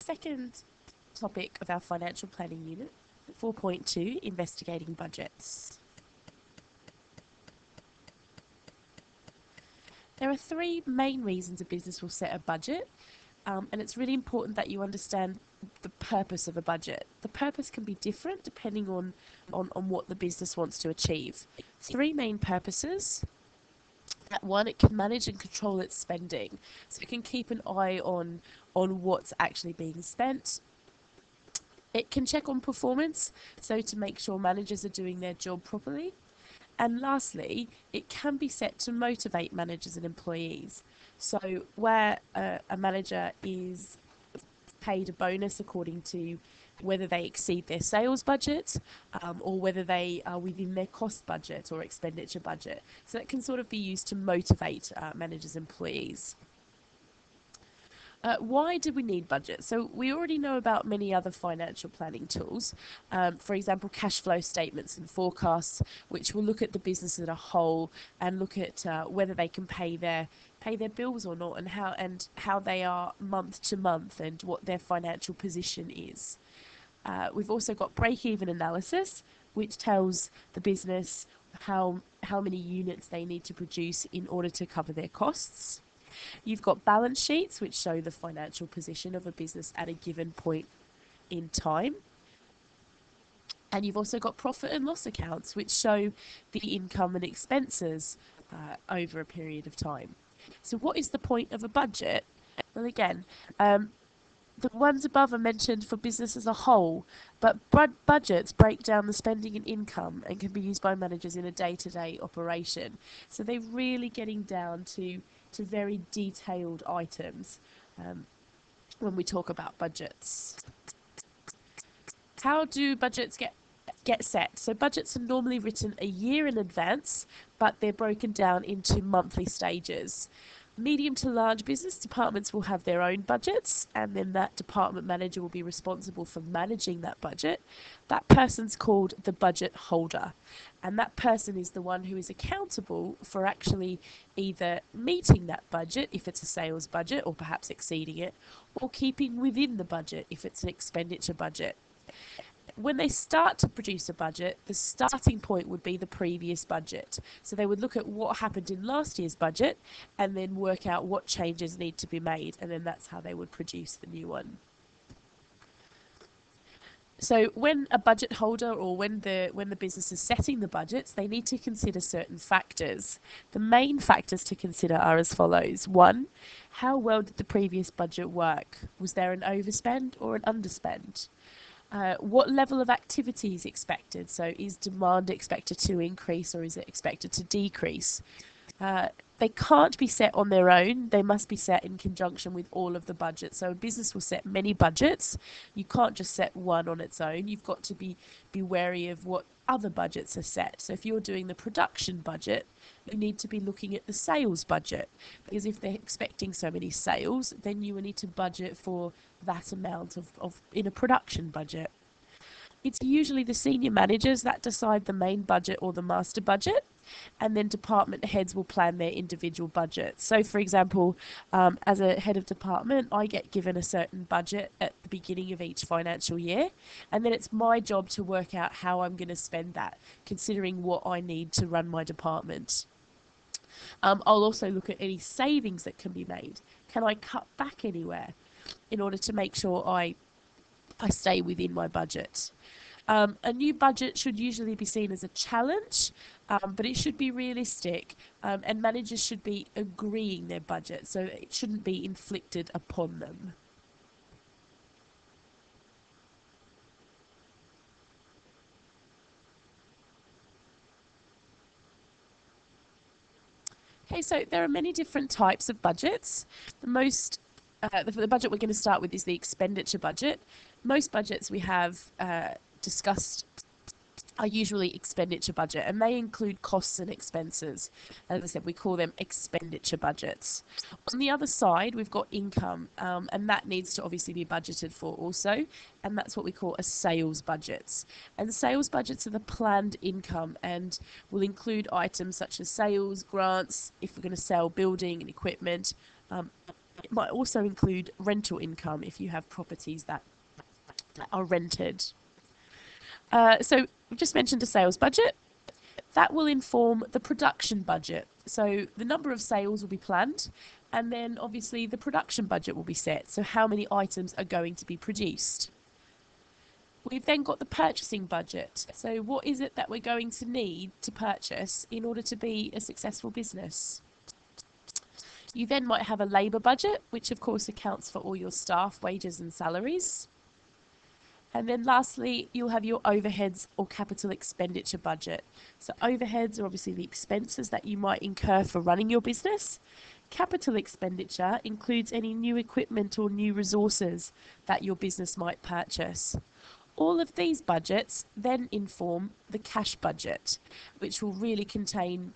Second topic of our financial planning unit, 4.2, investigating budgets. There are three main reasons a business will set a budget, and it's really important that you understand the purpose of a budget. The purpose can be different depending on what the business wants to achieve. Three main purposes. That one, it can manage and control its spending, so it can keep an eye on what's actually being spent. It can check on performance, so to make sure managers are doing their job properly. And lastly, it can be set to motivate managers and employees. So where a manager is paid a bonus according to whether they exceed their sales budget, or whether they are within their cost budget or expenditure budget. So it can sort of be used to motivate managers and employees. Why do we need budgets? So we already know about many other financial planning tools. For example, cash flow statements and forecasts, which will look at the business as a whole and look at whether they can pay their bills or not, and how they are month to month, and what their financial position is. We've also got break-even analysis, which tells the business how many units they need to produce in order to cover their costs. You've got balance sheets, which show the financial position of a business at a given point in time. And you've also got profit and loss accounts, which show the income and expenses over a period of time. So what is the point of a budget? Well, again, the ones above are mentioned for business as a whole, but budgets break down the spending and income and can be used by managers in a day-to-day operation. So they're really getting down to very detailed items when we talk about budgets. How do budgets get set? So budgets are normally written a year in advance, but they're broken down into monthly stages. Medium to large business departments will have their own budgets, and then that department manager will be responsible for managing that budget. That person's called the budget holder, and that person is the one who is accountable for actually either meeting that budget if it's a sales budget, or perhaps exceeding it, or keeping within the budget if it's an expenditure budget. When they start to produce a budget, the starting point would be the previous budget. So they would look at what happened in last year's budget and then work out what changes need to be made, and then that's how they would produce the new one. So when a budget holder, or when the business is setting the budgets, they need to consider certain factors. The main factors to consider are as follows. One, how well did the previous budget work? Was there an overspend or an underspend? What level of activity is expected? So is demand expected to increase, or is it expected to decrease? They can't be set on their own. They must be set in conjunction with all of the budgets. So a business will set many budgets. You can't just set one on its own. You've got to be wary of what other budgets are set. So if you're doing the production budget, you need to be looking at the sales budget, because if they're expecting so many sales, then you will need to budget for that amount of in a production budget. It's usually the senior managers that decide the main budget or the master budget, and then department heads will plan their individual budgets. So, for example, as a head of department, I get given a certain budget at the beginning of each financial year, and then it's my job to work out how I'm going to spend that, considering what I need to run my department. I'll also look at any savings that can be made. Can I cut back anywhere in order to make sure I stay within my budget? A new budget should usually be seen as a challenge, but it should be realistic, and managers should be agreeing their budget, so it shouldn't be inflicted upon them. Okay, so there are many different types of budgets. The budget we're going to start with is the expenditure budget. Most budgets we have discussed are usually expenditure budget, and they include costs and expenses. As I said, we call them expenditure budgets. On the other side, we've got income, and that needs to obviously be budgeted for also, and that's what we call a sales budgets. And sales budgets are the planned income, and will include items such as sales, grants, if we're going to sell building and equipment, It might also include rental income if you have properties that are rented. So we've just mentioned a sales budget. That will inform the production budget. So the number of sales will be planned, and then obviously the production budget will be set. So how many items are going to be produced? We've then got the purchasing budget. So what is it that we're going to need to purchase in order to be a successful business? You then might have a labour budget, which of course accounts for all your staff wages and salaries. And then lastly, you'll have your overheads or capital expenditure budget. So overheads are obviously the expenses that you might incur for running your business. Capital expenditure includes any new equipment or new resources that your business might purchase. All of these budgets then inform the cash budget, which will really contain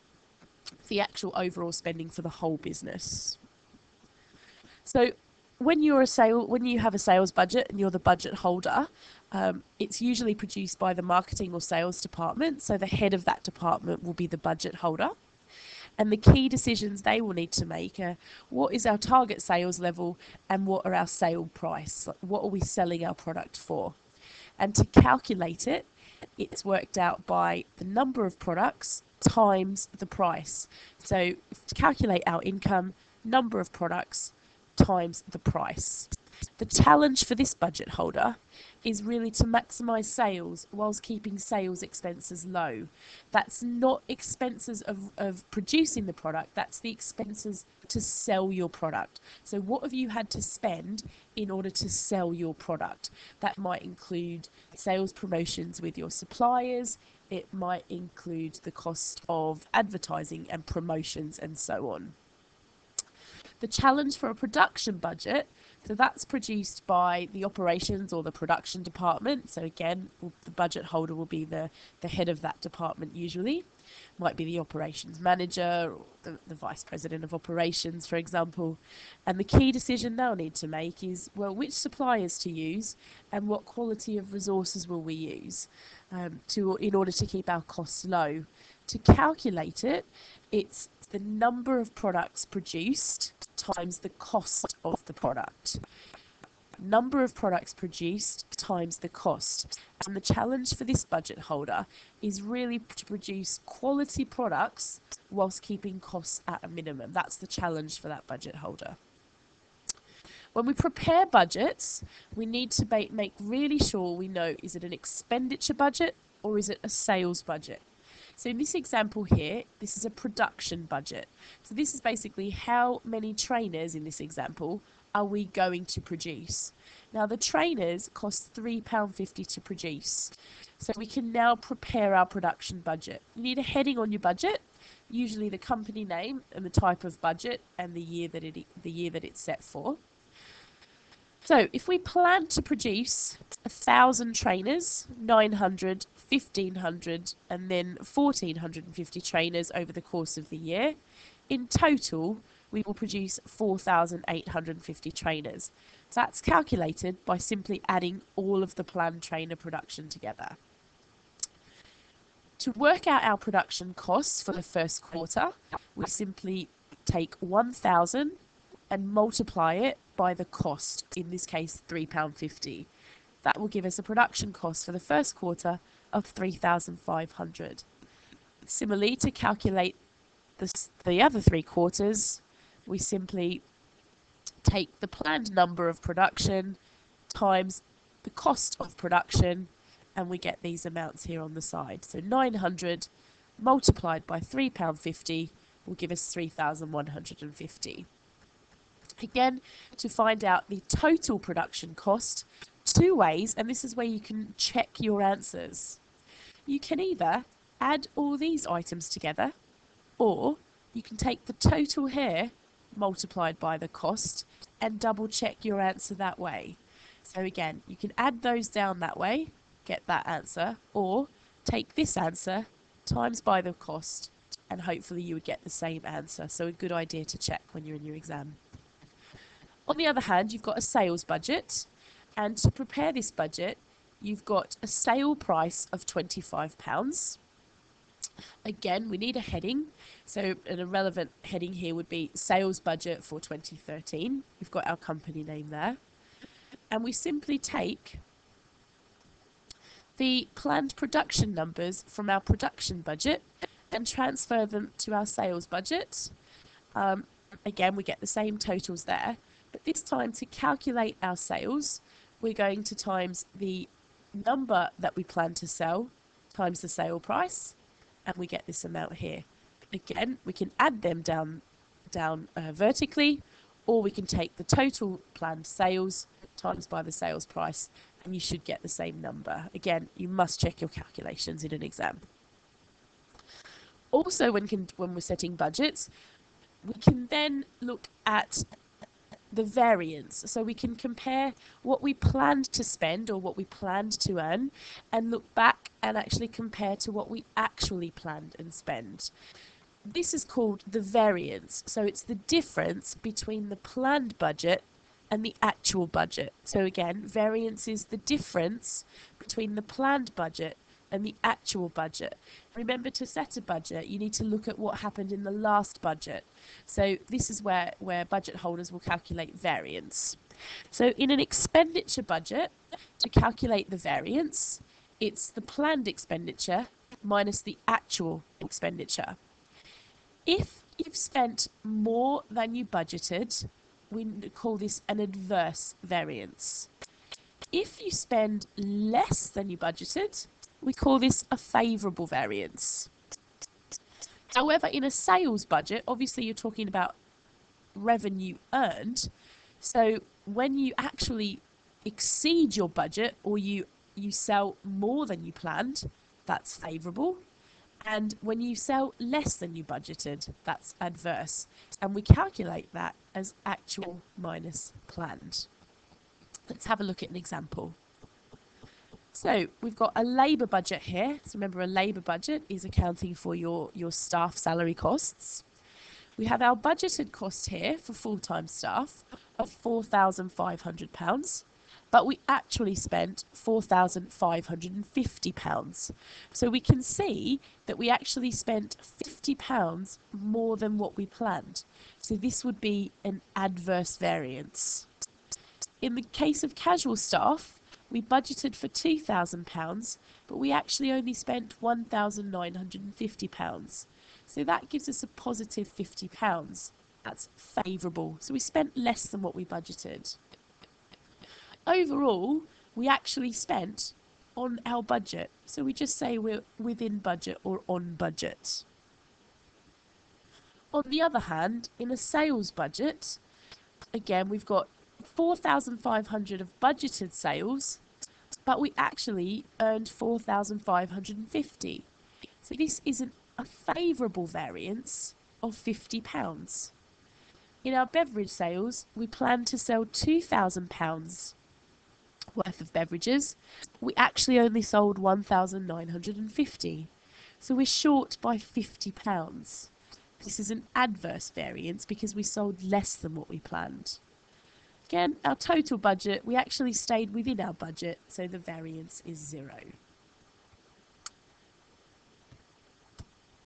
the actual overall spending for the whole business. So when you have a sales budget and you're the budget holder, it's usually produced by the marketing or sales department. So the head of that department will be the budget holder. And the key decisions they will need to make are what is our target sales level and what are our sale price? What are we selling our product for? And to calculate it, it's worked out by the number of products times the price. So to calculate our income, number of products times the price. The challenge for this budget holder is really to maximise sales whilst keeping sales expenses low. That's not expenses of producing the product, that's the expenses to sell your product. So what have you had to spend in order to sell your product? That might include sales promotions with your suppliers, it might include the cost of advertising and promotions and so on. The challenge for a production budget, so that's produced by the operations or the production department. So again, the budget holder will be the head of that department usually. Might be the operations manager or the vice president of operations, for example. And the key decision they'll need to make is, well, which suppliers to use and what quality of resources will we use in order to keep our costs low. To calculate it, it's the number of products produced times the cost of the product. Number of products produced times the cost. And the challenge for this budget holder is really to produce quality products whilst keeping costs at a minimum. That's the challenge for that budget holder. When we prepare budgets, we need to make really sure we know, is it an expenditure budget or is it a sales budget? So in this example here, this is a production budget. So this is basically how many trainers in this example are we going to produce. Now the trainers cost £3.50 to produce. So we can now prepare our production budget. You need a heading on your budget, usually the company name and the type of budget and the year that it's set for. So if we plan to produce 1,000 trainers, 900, 1,500 and then 1,450 trainers over the course of the year, in total we will produce 4,850 trainers. So that's calculated by simply adding all of the planned trainer production together. To work out our production costs for the first quarter, we simply take 1,000 and multiply it by the cost, in this case £3.50. That will give us a production cost for the first quarter of 3,500. Similarly, to calculate the other 3 quarters, we simply take the planned number of production times the cost of production, and we get these amounts here on the side. So 900 multiplied by £3.50 will give us 3,150. Again, to find out the total production cost, 2 ways, and this is where you can check your answers. You can either add all these items together, or you can take the total here multiplied by the cost and double check your answer that way. So again, you can add those down that way, get that answer, or take this answer times by the cost and hopefully you would get the same answer. So a good idea to check when you're in your exam. On the other hand, you've got a sales budget, and to prepare this budget, you've got a sale price of £25. Again, we need a heading. So an irrelevant heading here would be sales budget for 2013. We've got our company name there. And we simply take the planned production numbers from our production budget and transfer them to our sales budget. Again, we get the same totals there, but this time to calculate our sales, we're going to times the number that we plan to sell times the sale price, and we get this amount here. Again, we can add them down vertically, or we can take the total planned sales times by the sales price, and you should get the same number. Again, you must check your calculations in an exam. Also, when we're setting budgets, we can then look at the variance. So we can compare what we planned to spend or what we planned to earn and look back and actually compare to what we actually planned and spend. This is called the variance. So it's the difference between the planned budget and the actual budget. So again, variance is the difference between the planned budget and the actual budget. Remember, to set a budget, you need to look at what happened in the last budget. So this is where budget holders will calculate variance. So in an expenditure budget, to calculate the variance, it's the planned expenditure minus the actual expenditure. If you've spent more than you budgeted, we call this an adverse variance. If you spend less than you budgeted, we call this a favourable variance. However, in a sales budget, obviously you're talking about revenue earned. So when you actually exceed your budget or you sell more than you planned, that's favourable. And when you sell less than you budgeted, that's adverse. And we calculate that as actual minus planned. Let's have a look at an example. So we've got a labour budget here. So remember, a labour budget is accounting for your staff salary costs. We have our budgeted cost here for full-time staff of £4,500, but we actually spent £4,550. So we can see that we actually spent £50 more than what we planned. So this would be an adverse variance. In the case of casual staff, we budgeted for £2,000, but we actually only spent £1,950. So that gives us a positive £50. That's favourable. So we spent less than what we budgeted. Overall, we actually spent on our budget. So we just say we're within budget or on budget. On the other hand, in a sales budget, again, we've got 4,500 of budgeted sales, but we actually earned 4,550. So this is a favourable variance of £50. In our beverage sales, we plan to sell £2,000 worth of beverages. We actually only sold 1,950. So we're short by £50. This is an adverse variance because we sold less than what we planned. Again, our total budget, we actually stayed within our budget, so the variance is 0.